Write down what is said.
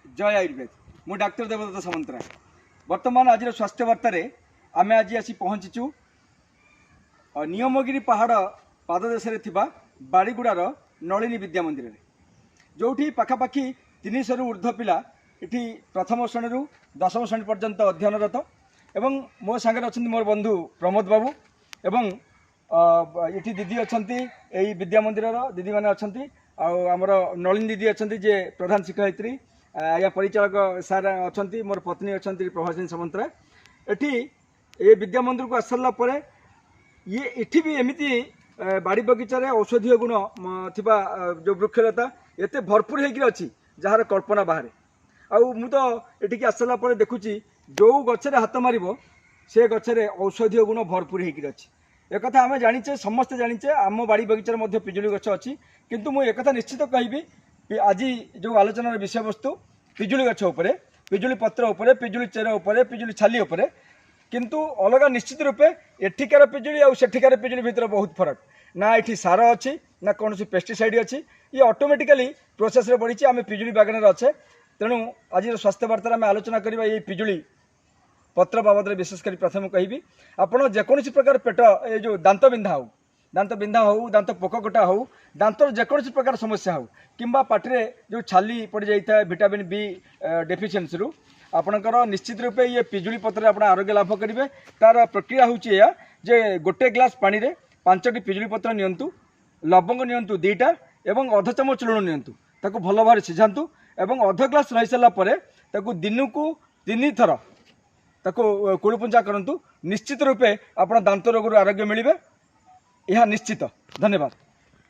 जय आयुर्वेद मु डाक्टर देवदत्त सामंतराय। वर्तमान आज स्वास्थ्य वार्तार आम आज आसी पहुँचीचु नियमगिरी पहाड़ पाददेश बाड़ीगुड़ार नलिनी विद्या मंदिर में, जो पाखापाखि 300 ऊर्ध्व पिला इटी प्रथम श्रेणी 10म श्रेणी पर्यंत अध्ययनरत एवं मो सांगे अच्छा मोर बंधु प्रमोद बाबू एवं ये दीदी अच्छा यही विद्या मंदिर दीदी मैंने अच्छा आमर नलिनी दीदी अच्छा जे प्रधान शिक्षयित्री या परिचालक सार अच्छा मोर पत्नी अच्छा प्रभा सिंह सामंतराय। एटी ये विद्या मंदिर को आसला ये इठी भी एमती बाड़ी बगीचार औषधीय गुण थिबा जो वृक्षलता एते भरपूर होगी अच्छी जार कल्पना बाहर। आउ तो ये आसला देखुची जो गचरे हाथ मार से गचरे औषधीय गुण भरपूर होगी अच्छी। एक आम जाचे समस्ते जाचे आम बाड़ी बगीचार पिजुली गछ अच्छी, किंतु मुझे एक निश्चित कहि आज जो आलोचनार विषय वस्तु पिजुली गछ उपरे, पिजुली पत्र उपरे, पिजुली चेर उपरे, पिजुली छाली उपरे, किंतु अलग निश्चित रूपे एठिकार पिजुली और सेठिकार पिजुली भितर बहुत फरक ना। ये सार अच्छी ना कौन पेस्टिसाइड अच्छी, ये ऑटोमेटिकली प्रोसेस रे बढ़ी। आम पिजुली बागान अच्छे, तेणु आज स्वास्थ्य वार्ता आम आलोचना करवा ये पिजुली पत्र बाबद विशेषकर प्रथम कहि आपड़ जेकोसी प्रकार पेट ये जो दांत बिंधा हो दांत पोककटा हो दांतर जेकोसी प्रकार समस्या हो किंबा पाटे जो छाली पड़ जाता है विटामिन बी डेफिशिएंसी रु आपणकर निश्चित रूपे ये पिजुली पत्र आप आरोग्य लाभ करेंगे। तार प्रक्रिया हूँ जे गोटे ग्लास पानी रे 5टी पिजुली पत्र नियंतु, लवंग नियंतु 2टा एवं अध चामच लुण नियंतु, ताकू भल भाव सिझातु एवं अध ग्लास रही सारा पर दिन को 3 थर ताको कुड़पुंजा करंतु। निश्चित रूपे आपण दांत रोग आरोग्य मिलिबे, यह निश्चित। धन्यवाद।